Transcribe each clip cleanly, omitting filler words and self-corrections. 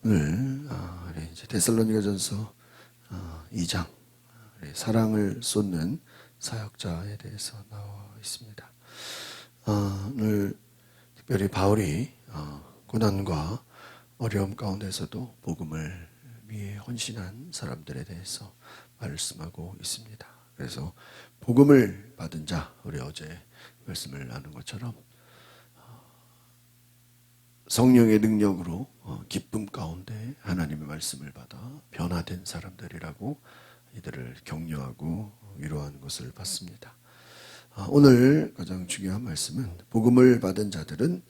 오늘 우리 이제 데살로니가전서 2장 사랑을 쏟는 사역자에 대해서 나와 있습니다. 오늘 특별히 바울이 고난과 어려움 가운데서도 복음을 위해 헌신한 사람들에 대해서 말씀하고 있습니다. 그래서 복음을 받은 자, 우리 어제 말씀을 나눈 것처럼 성령의 능력으로 기쁨 가운데 하나님의 말씀을 받아 변화된 사람들이라고 이들을 격려하고 위로하는 것을 봤습니다. 오늘 가장 중요한 말씀은 복음을 받은 자들은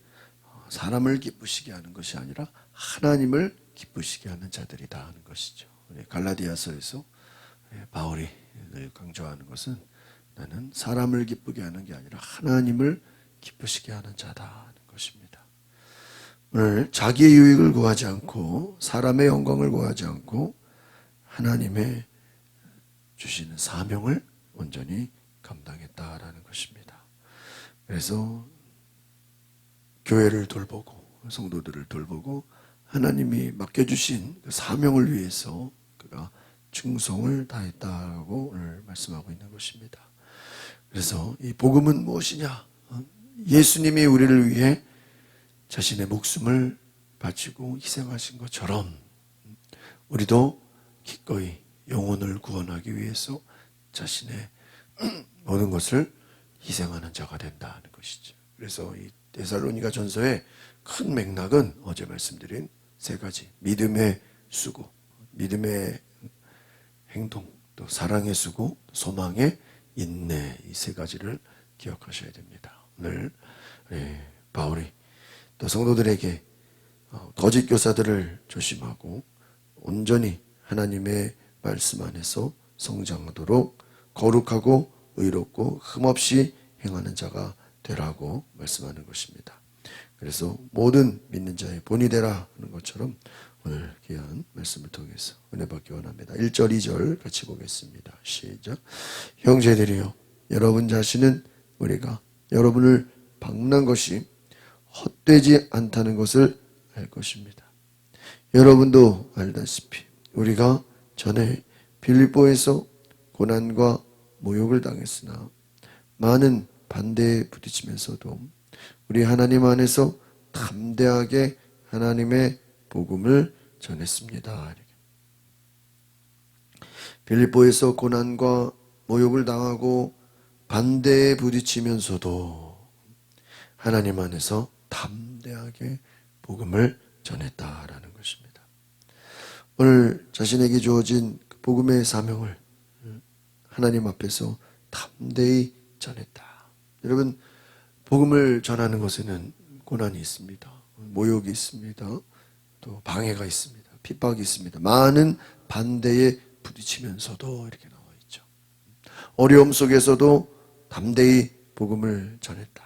사람을 기쁘시게 하는 것이 아니라 하나님을 기쁘시게 하는 자들이다 하는 것이죠. 갈라디아서에서 바울이 늘 강조하는 것은 나는 사람을 기쁘게 하는 게 아니라 하나님을 기쁘시게 하는 자다 하는 것입니다. 오늘 자기의 유익을 구하지 않고 사람의 영광을 구하지 않고 하나님의 주시는 사명을 온전히 감당했다라는 것입니다. 그래서 교회를 돌보고 성도들을 돌보고 하나님이 맡겨주신 그 사명을 위해서 그가 충성을 다했다고 오늘 말씀하고 있는 것입니다. 그래서 이 복음은 무엇이냐? 예수님이 우리를 위해 자신의 목숨을 바치고 희생하신 것처럼 우리도 기꺼이 영혼을 구원하기 위해서 자신의 모든 것을 희생하는 자가 된다는 것이죠. 그래서 이 데살로니가 전서의 큰 맥락은 어제 말씀드린 세 가지: 믿음의 수고, 믿음의 행동, 또 사랑의 수고, 소망의 인내, 이 세 가지를 기억하셔야 됩니다. 오늘 바울이 또 성도들에게 거짓 교사들을 조심하고 온전히 하나님의 말씀 안에서 성장하도록 거룩하고 의롭고 흠없이 행하는 자가 되라고 말씀하는 것입니다. 그래서 모든 믿는 자의 본이 되라 하는 것처럼 오늘 귀한 말씀을 통해서 은혜 받기 원합니다. 1절 2절 같이 보겠습니다. 시작. 형제들이여, 여러분 자신은 우리가 여러분을 박는 것이 헛되지 않다는 것을 알 것입니다. 여러분도 알다시피 우리가 전에 빌립보에서 고난과 모욕을 당했으나 많은 반대에 부딪히면서도 우리 하나님 안에서 담대하게 하나님의 복음을 전했습니다. 빌립보에서 고난과 모욕을 당하고 반대에 부딪히면서도 하나님 안에서 담대하게 복음을 전했다라는 것입니다. 오늘 자신에게 주어진 복음의 사명을 하나님 앞에서 담대히 전했다. 여러분, 복음을 전하는 것에는 고난이 있습니다. 모욕이 있습니다. 또 방해가 있습니다. 핍박이 있습니다. 많은 반대에 부딪히면서도 이렇게 나와 있죠. 어려움 속에서도 담대히 복음을 전했다.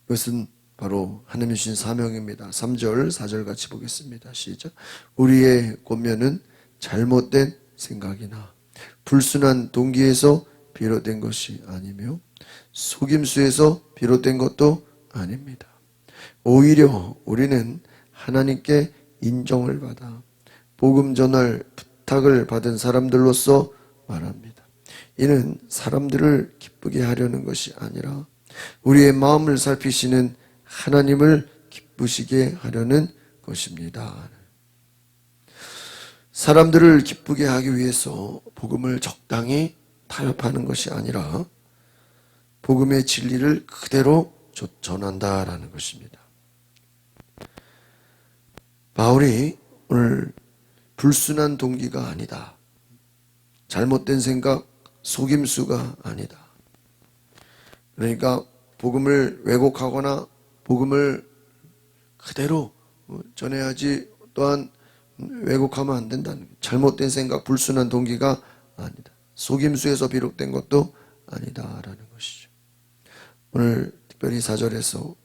이것은 바로 하나님이 주신 사명입니다. 3절 4절 같이 보겠습니다. 시작. 우리의 권면은 잘못된 생각이나 불순한 동기에서 비롯된 것이 아니며 속임수에서 비롯된 것도 아닙니다. 오히려 우리는 하나님께 인정을 받아 복음 전할 부탁을 받은 사람들로서 말합니다. 이는 사람들을 기쁘게 하려는 것이 아니라 우리의 마음을 살피시는 하나님을 기쁘시게 하려는 것입니다. 사람들을 기쁘게 하기 위해서 복음을 적당히 타협하는 것이 아니라 복음의 진리를 그대로 전한다라는 것입니다. 바울이 오늘 불순한 동기가 아니다, 잘못된 생각, 속임수가 아니다, 그러니까 복음을 왜곡하거나 복음을 그대로 전해야지, 또한 왜곡하면 안 된다는, 잘못된 생각, 불순한 동기가 아니다, 속임수에서 비롯된 것도 아니다라는 것이죠. 오늘 특별히 4절에서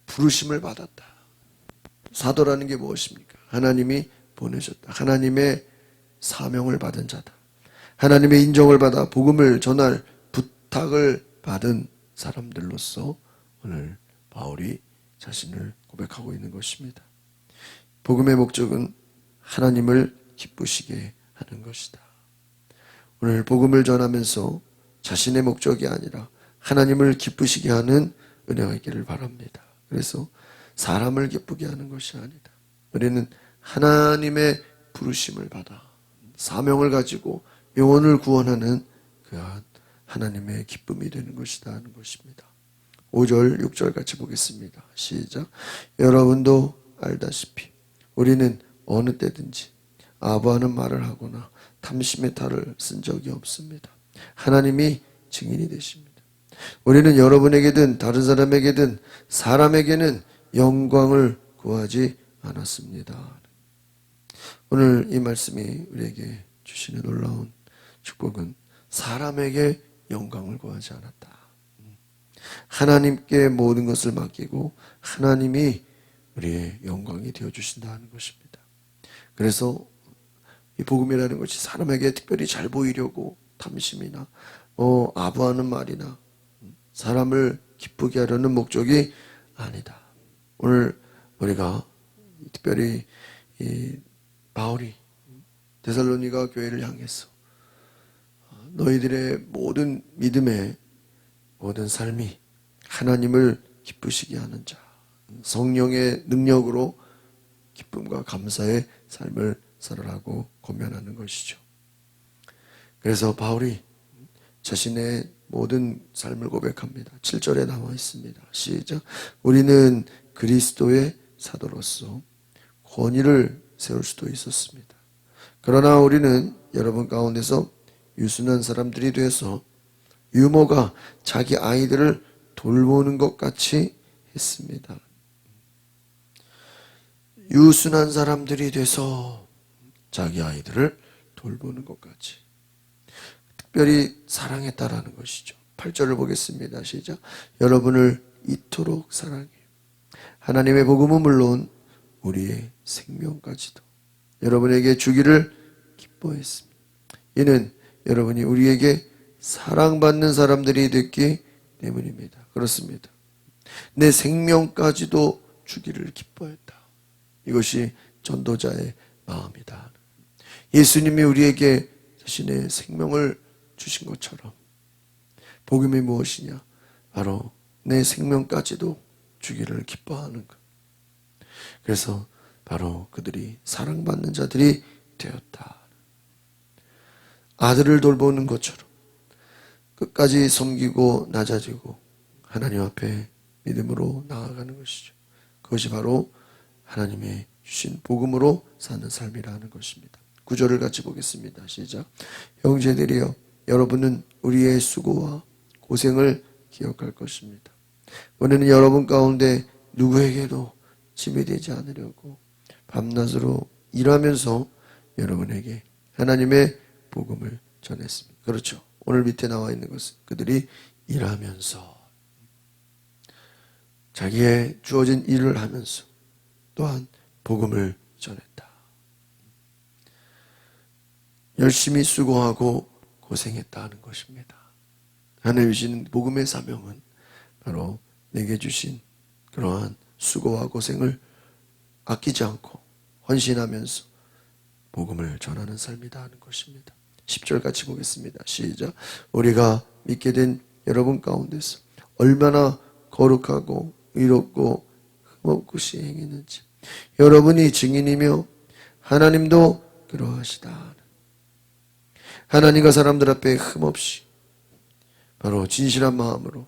부르심을 받았다. 사도라는 게 무엇입니까? 하나님이 보내셨다. 하나님의 사명을 받은 자다. 하나님의 인정을 받아 복음을 전할 부탁을 받은 사람들로서 오늘 바울이 자신을 고백하고 있는 것입니다. 복음의 목적은 하나님을 기쁘시게 하는 것이다. 오늘 복음을 전하면서 자신의 목적이 아니라 하나님을 기쁘시게 하는 은혜가 있기를 바랍니다. 그래서 사람을 기쁘게 하는 것이 아니다. 우리는 하나님의 부르심을 받아 사명을 가지고 영혼을 구원하는 그러한 하나님의 기쁨이 되는 것이다 하는 것입니다. 5절, 6절 같이 보겠습니다. 시작. 여러분도 알다시피 우리는 어느 때든지 아부하는 말을 하거나 탐심의 탈을 쓴 적이 없습니다. 하나님이 증인이 되십니다. 우리는 여러분에게든 다른 사람에게든 사람에게는 영광을 구하지 않았습니다. 오늘 이 말씀이 우리에게 주시는 놀라운 축복은 사람에게 영광을 구하지 않았다. 하나님께 모든 것을 맡기고 하나님이 우리의 영광이 되어주신다 하는 것입니다. 그래서 이 복음이라는 것이 사람에게 특별히 잘 보이려고 탐심이나 아부하는 말이나 사람을 기쁘게 하려는 목적이 아니다. 오늘 우리가 특별히 이 바울이 데살로니가 교회를 향해서 너희들의 모든 믿음의 모든 삶이 하나님을 기쁘시게 하는 자, 성령의 능력으로 기쁨과 감사의 삶을 살아라고 권면하는 것이죠. 그래서 바울이 자신의 모든 삶을 고백합니다. 7절에 나와 있습니다. 시작. 우리는 그리스도의 사도로서 권위를 세울 수도 있었습니다. 그러나 우리는 여러분 가운데서 유순한 사람들이 돼서 유모가 자기 아이들을 돌보는 것 같이 했습니다. 유순한 사람들이 돼서 자기 아이들을 돌보는 것 같이 특별히 사랑했다라는 것이죠. 8절을 보겠습니다. 시작. 여러분을 이토록 사랑해 하나님의 복음은 물론 우리의 생명까지도 여러분에게 주기를 기뻐했습니다. 이는 여러분이 우리에게 사랑받는 사람들이 됐기 때문입니다. 그렇습니다. 내 생명까지도 주기를 기뻐했다. 이것이 전도자의 마음이다. 예수님이 우리에게 자신의 생명을 주신 것처럼 복음이 무엇이냐? 바로 내 생명까지도 주기를 기뻐하는 것. 그래서 바로 그들이 사랑받는 자들이 되었다. 아들을 돌보는 것처럼 끝까지 섬기고 낮아지고 하나님 앞에 믿음으로 나아가는 것이죠. 그것이 바로 하나님의 주신 복음으로 사는 삶이라는 것입니다. 9절을 같이 보겠습니다. 시작. 형제들이여 여러분은 우리의 수고와 고생을 기억할 것입니다. 우리는 여러분 가운데 누구에게도 짐이 되지 않으려고 밤낮으로 일하면서 여러분에게 하나님의 복음을 전했습니다. 그렇죠. 오늘 밑에 나와 있는 것은 그들이 일하면서 자기의 주어진 일을 하면서 또한 복음을 전했다. 열심히 수고하고 고생했다는 것입니다. 하나님 주신 복음의 사명은 바로 내게 주신 그러한 수고와 고생을 아끼지 않고 헌신하면서 복음을 전하는 삶이다 하는 것입니다. 10절 같이 보겠습니다. 시작. 우리가 믿게 된 여러분 가운데서 얼마나 거룩하고 의롭고 흠없이 행했는지 여러분이 증인이며 하나님도 그러하시다. 하나님과 사람들 앞에 흠없이 바로 진실한 마음으로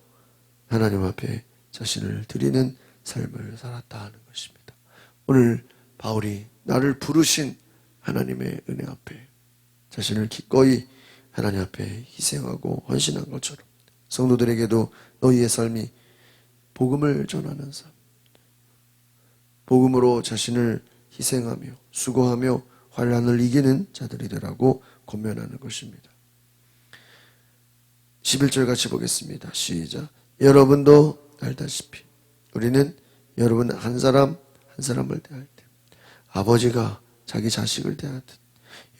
하나님 앞에 자신을 드리는 삶을 살았다 하는 것입니다. 오늘 바울이 나를 부르신 하나님의 은혜 앞에 자신을 기꺼이 하나님 앞에 희생하고 헌신한 것처럼 성도들에게도 너희의 삶이 복음을 전하는 삶, 복음으로 자신을 희생하며 수고하며 환난을 이기는 자들이 되라고 권면하는 것입니다. 11절 같이 보겠습니다. 시작. 여러분도 알다시피 우리는 여러분 한 사람 한 사람을 대할 때 아버지가 자기 자식을 대하듯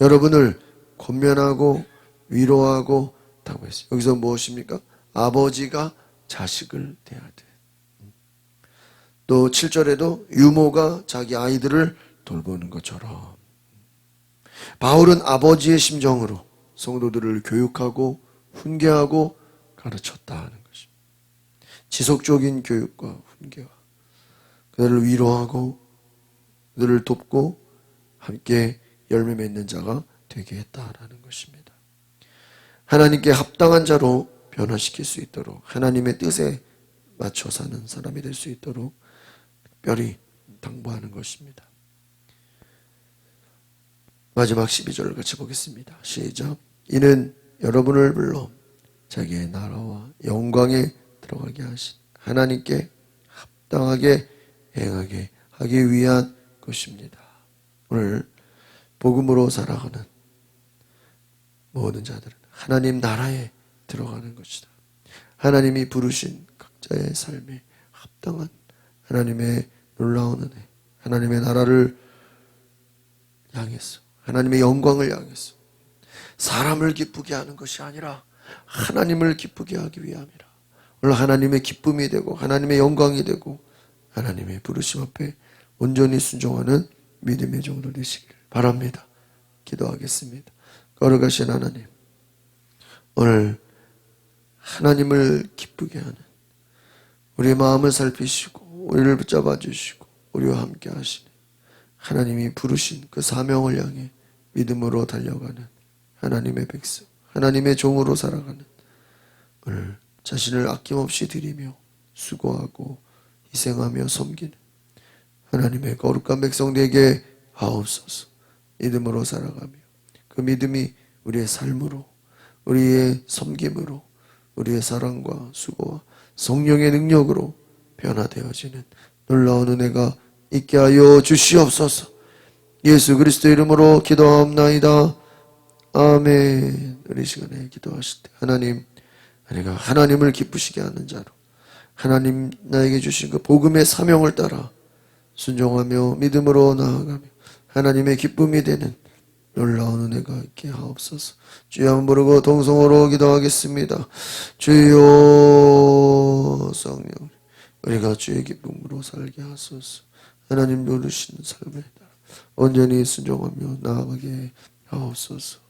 여러분을 권면하고 위로하고 다고 했어요. 여기서 무엇입니까? 아버지가 자식을 대하듯. 또 7절에도 유모가 자기 아이들을 돌보는 것처럼 바울은 아버지의 심정으로 성도들을 교육하고 훈계하고 가르쳤다 하는 것입니다. 지속적인 교육과 훈계와 그들을 위로하고 그들을 돕고 함께 열매 맺는 자가 되게 했다라는 것입니다. 하나님께 합당한 자로 변화시킬 수 있도록 하나님의 뜻에 맞춰 사는 사람이 될 수 있도록 특별히 당부하는 것입니다. 마지막 12절을 같이 보겠습니다. 시작. 이는 여러분을 불러 자기의 나라와 영광에 들어가게 하신 하나님께 합당하게 행하게 하기 위한 것입니다. 오늘 복음으로 살아가는 모든 자들은 하나님 나라에 들어가는 것이다. 하나님이 부르신 각자의 삶에 합당한 하나님의 놀라운 은혜, 하나님의 나라를 향해서 하나님의 영광을 향해서 사람을 기쁘게 하는 것이 아니라 하나님을 기쁘게 하기 위함이라. 오늘 하나님의 기쁨이 되고 하나님의 영광이 되고 하나님의 부르심 앞에 온전히 순종하는 믿음의 종으로 되시기를 바랍니다. 기도하겠습니다. 거룩하신 하나님, 오늘 하나님을 기쁘게 하는 우리의 마음을 살피시고 우리를 붙잡아 주시고 우리와 함께 하시는 하나님이 부르신 그 사명을 향해 믿음으로 달려가는 하나님의 백성, 하나님의 종으로 살아가는 오늘 자신을 아낌없이 드리며 수고하고 희생하며 섬기는 하나님의 거룩한 백성 되게 하옵소서. 믿음으로 살아가며 그 믿음이 우리의 삶으로, 우리의 섬김으로, 우리의 사랑과 수고와 성령의 능력으로 변화되어지는 놀라운 은혜가 있게 하여 주시옵소서. 예수 그리스도 이름으로 기도하옵나이다. 아멘. 우리 시간에 기도하실 때 하나님, 내가 하나님을 기쁘시게 하는 자로 하나님 나에게 주신 그 복음의 사명을 따라 순종하며 믿음으로 나아가며 하나님의 기쁨이 되는 놀라운 은혜가 있게 하옵소서. 주여 한번 부르고 동성으로 기도하겠습니다. 주여 성령, 우리가 주의 기쁨으로 살게 하소서. 하나님 누르시는 삶에 따라 온전히 순종하며 나아가게 하옵소서.